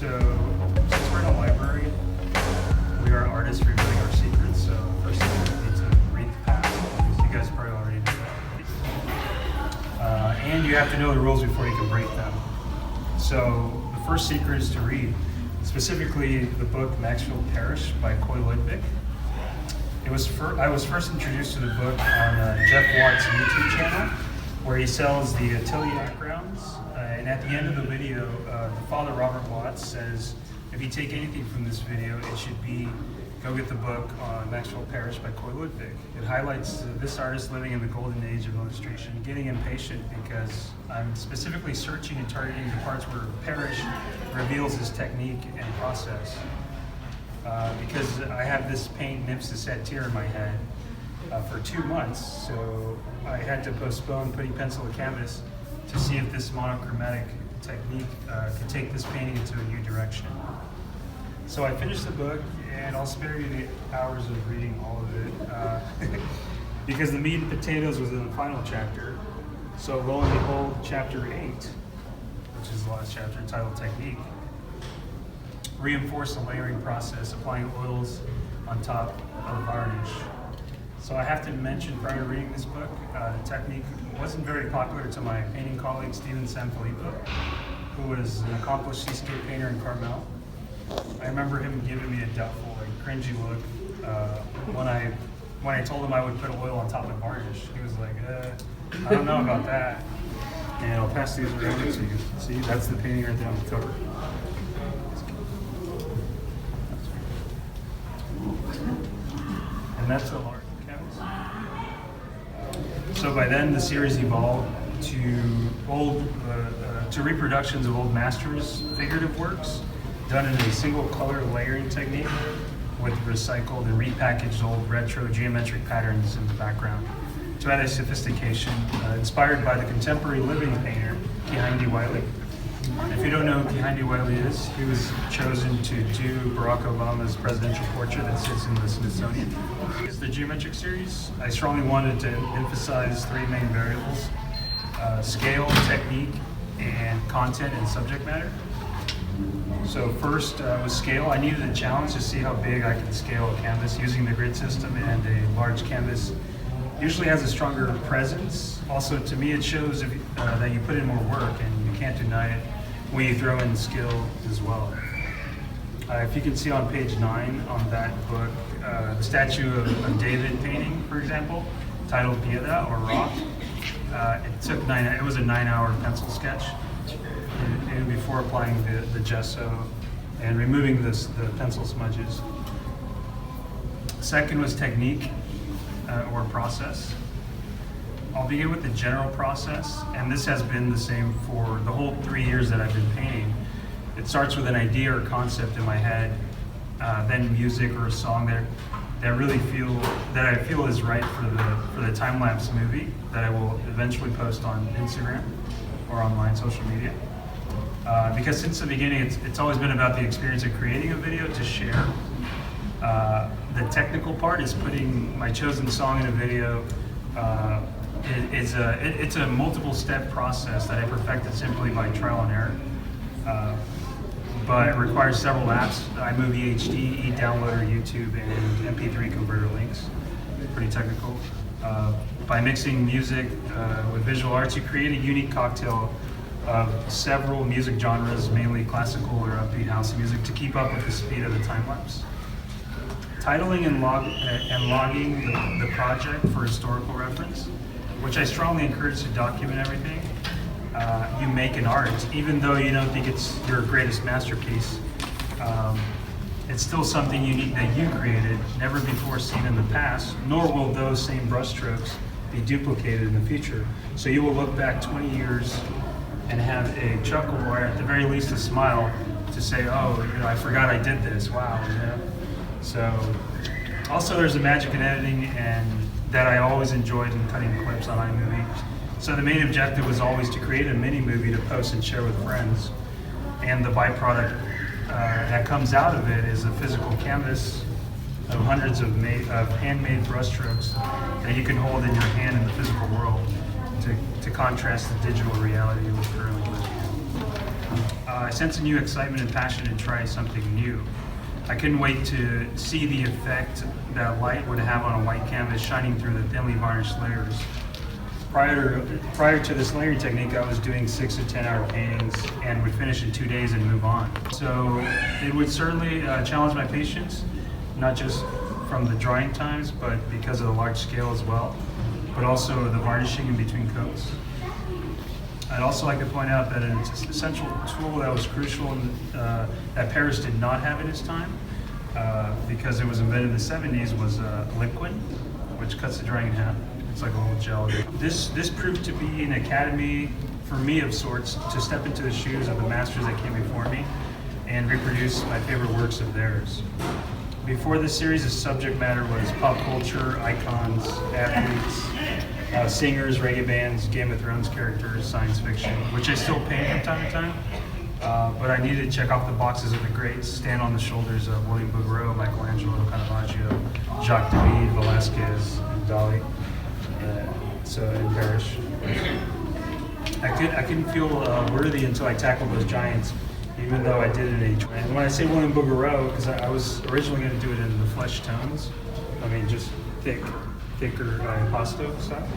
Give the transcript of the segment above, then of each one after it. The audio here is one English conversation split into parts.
So, since we're in a library, we are artists revealing our secrets. So, first thing we need to read the past. You guys probably already know that. And you have to know the rules before you can break them. So, the first secret is to read. Specifically, the book Maxfield Parrish by Coy Ludwig. I was first introduced to the book on Jeff Watt's YouTube channel, where he sells the Atelier grounds. And at the end of the video, the father Robert Watts says, if you take anything from this video, it should be go get the book on Maxfield Parrish by Coy Ludwig. It highlights this artist living in the golden age of illustration, getting impatient because I'm specifically searching and targeting the parts where Parrish reveals his technique and process. Because I have this paint Nympsis CaHere in my head for 2 months, so I had to postpone putting pencil to canvas to see if this monochromatic technique could take this painting into a new direction. So I finished the book, and I'll spare you the hours of reading all of it, because the meat and potatoes was in the final chapter. So lo and behold, chapter 8, which is the last chapter, entitled Technique, reinforce the layering process, applying oils on top of varnish. So I have to mention, prior to reading this book, the technique wasn't very popular to my painting colleague, Steven Sanfilippo, who was an accomplished seascape painter in Carmel. I remember him giving me a doubtful, cringy look when I told him I would put oil on top of varnish. He was like, I don't know about that. And I'll pass these around so you can see. That's the painting right there on the cover. And that's a large canvas. So by then, the series evolved to reproductions of old masters' figurative works, done in a single color layering technique with recycled and repackaged old retro geometric patterns in the background to add a sophistication inspired by the contemporary living painter, Kehinde Wiley. If you don't know who Kehinde Wiley is, he was chosen to do Barack Obama's presidential portrait that sits in the Smithsonian. It's the geometric series. I strongly wanted to emphasize 3 main variables: scale, technique, and content and subject matter. So first, with scale, I needed a challenge to see how big I could scale a canvas using the grid system, and a large canvas usually has a stronger presence. Also, to me, it shows that you put in more work, and you can't deny it when you throw in skill as well. If you can see on page 9 on that book, the statue of David painting, for example, titled Piedra or Rock. It was a 9-hour pencil sketch, and before applying the gesso and removing the pencil smudges. Second was technique or process. I'll begin with the general process, and this has been the same for the whole 3 years that I've been painting. It starts with an idea or concept in my head, then music or a song that I feel is right for the time-lapse movie that I will eventually post on Instagram or online social media. Because since the beginning, it's always been about the experience of creating a video to share. The technical part is putting my chosen song in a video. It's a multiple-step process that I perfected simply by trial and error. But it requires several apps: iMovie HD, eDownloader, YouTube, and MP3 converter links. Pretty technical. By mixing music with visual arts, you create a unique cocktail of several music genres, mainly classical or upbeat house music, to keep up with the speed of the time-lapse. Titling and logging the project for historical reference, which I strongly encourage to document everything. You make an art, even though you don't think it's your greatest masterpiece. It's still something unique that you created, never before seen in the past, nor will those same brushstrokes be duplicated in the future. So you will look back 20 years and have a chuckle, or at the very least a smile, to say, oh, I forgot I did this, wow. So also there's a magic in editing, and that I always enjoyed in cutting clips on iMovie. So the main objective was always to create a mini movie to post and share with friends, and the byproduct that comes out of it is a physical canvas of hundreds of handmade brushstrokes that you can hold in your hand in the physical world to contrast the digital reality we're currently living in. I sense a new excitement and passion to try something new. I couldn't wait to see the effect that light would have on a white canvas shining through the thinly varnished layers. Prior to this layering technique, I was doing 6 to 10 hour paintings and would finish in 2 days and move on. So it would certainly challenge my patience, not just from the drying times, but because of the large scale as well, but also the varnishing in between coats. I'd also like to point out that an essential tool that was crucial that Paris did not have at his time, because it was invented in the 70s, was liquid, which cuts the drying in half. It's like a little gel. This proved to be an academy for me of sorts to step into the shoes of the masters that came before me and reproduce my favorite works of theirs. Before this series, the subject matter was pop culture, icons, athletes, singers, reggae bands, Game of Thrones characters, science fiction, which I still paint from time to time. But I needed to check off the boxes of the greats, stand on the shoulders of William Bouguereau, Michelangelo, Caravaggio, Jacques David, Velasquez, and Dali. So in Paris, I couldn't feel worthy until I tackled those giants, even though I did it at age 20. And when I say William Bouguereau, because I was originally going to do it in the flesh tones, I mean just thicker impasto style.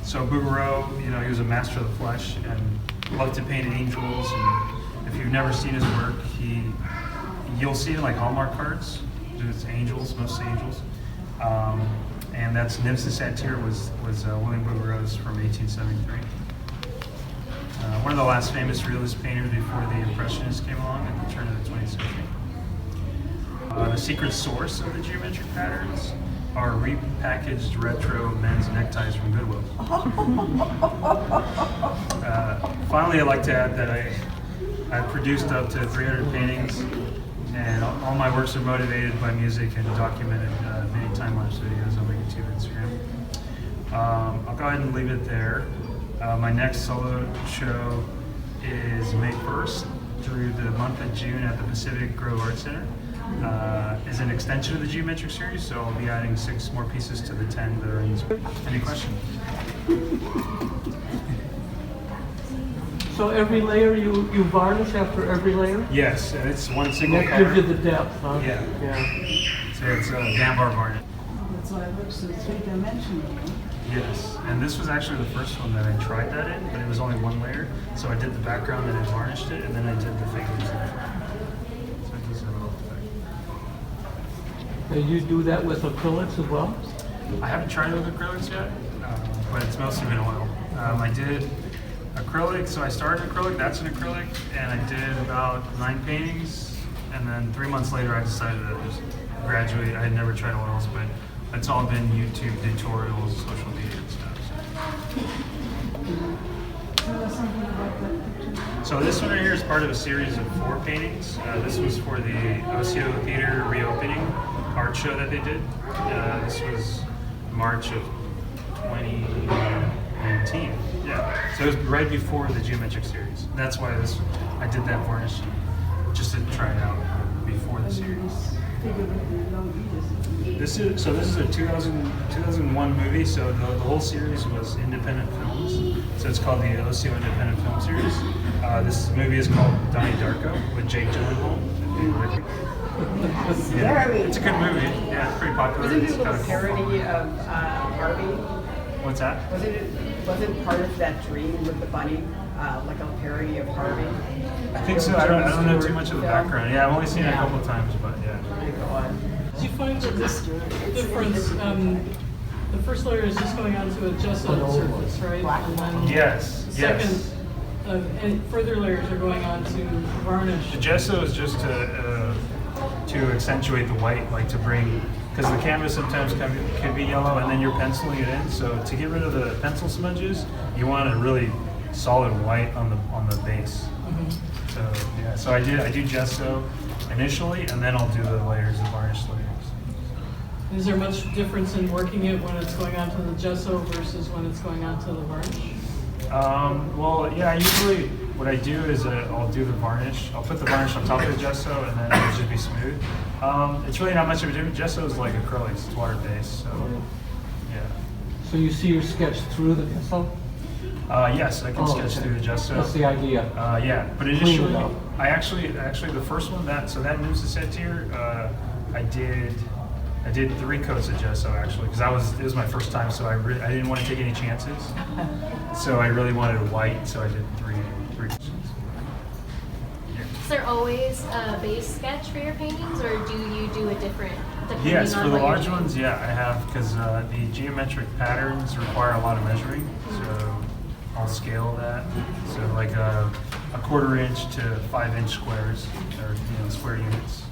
So Bouguereau, he was a master of the flesh and loved to paint angels. And if you've never seen his work, you'll see it in like Hallmark cards. It's angels, mostly angels. And that's Nymphs and Satyr was William Bouguereau's from 1873. One of the last famous realist painters before the Impressionists came along at the turn of the 20th century. The secret source of the geometric patterns are repackaged retro men's neckties from Goodwill. Finally, I'd like to add that I've produced up to 300 paintings, and all my works are motivated by music and documented many time-lapse videos on my YouTube and Instagram. I'll go ahead and leave it there. My next solo show is May 1st through the month of June at the Pacific Grove Art Center. Is an extension of the geometric series, so I'll be adding 6 more pieces to the 10 that are in this. Any questions? So every layer you varnish after every layer? Yes, and it's one single That color. gives you the depth, huh? Yeah. Yeah. So it's Gambar varnish. That's why it looks so three-dimensional. Yes, and this was actually the first one that I tried that in, but it was only one layer. So I did the background and I varnished it, and then I did the figures in the front. So it gives it a little effect. And you do that with acrylics as well? I haven't tried it with acrylics yet, but it's mostly been oil. I did acrylic, so I started acrylic, that's an acrylic, and I did about 9 paintings, and then 3 months later I decided to just graduate. I had never tried oils, but it's all been YouTube tutorials, social media and stuff. Tell us something about that picture. So this one right here is part of a series of 4 paintings. This was for the Ocio Theater reopening art show that they did. This was March of 2019. Yeah, so it was right before the geometric series. That's why I did that varnishing, just to try it out before the series. This is a 2001 movie. So the whole series was independent films. So it's called the Ocio Independent Film Series. This movie is called Donnie Darko with Jake Gyllenhaal. Yeah, it's a good movie. Yeah, it's pretty popular. Wasn't it It's a little kinda parody of Harvey? What's that? Wasn't part of that dream with the bunny like a parody of Harvey? I think so. I don't know too much of the background. Yeah, I've only seen it a couple of times, but yeah. Do you find that this difference, the first layer is just going onto a gesso surface, right? And then Yes. second, and further layers are going onto varnish. The gesso is just to accentuate the white, like to bring, because the canvas sometimes can be yellow, and then you're penciling it in. So to get rid of the pencil smudges, you want a really solid white on the base. Mm-hmm. So yeah, so I do gesso initially, and then I'll do the layers of varnish layers. Is there much difference in working it when it's going onto the gesso versus when it's going onto the varnish? Well, yeah, usually what I do is I'll do the varnish. I'll put the varnish on top of the gesso, and then it'll just be smooth. It's really not much of a difference. Gesso is like acrylics, it's water-based, so yeah. So you see your sketch through the gesso? Yes, I can Oh, sketch okay. through the gesso. That's the idea. Yeah, but Clean it initially, up. I actually the first one so that moves the set tier. I did 3 coats of gesso actually because it was my first time, so I didn't want to take any chances. So I really wanted a white, so I did 3 coats. Is there always a base sketch for your paintings, or do you do a different depending Yes, on for the what you're large doing? ones, yeah, I have because the geometric patterns require a lot of measuring, so I'll scale that. So like a 1/4 inch to 5 inch squares, or square units.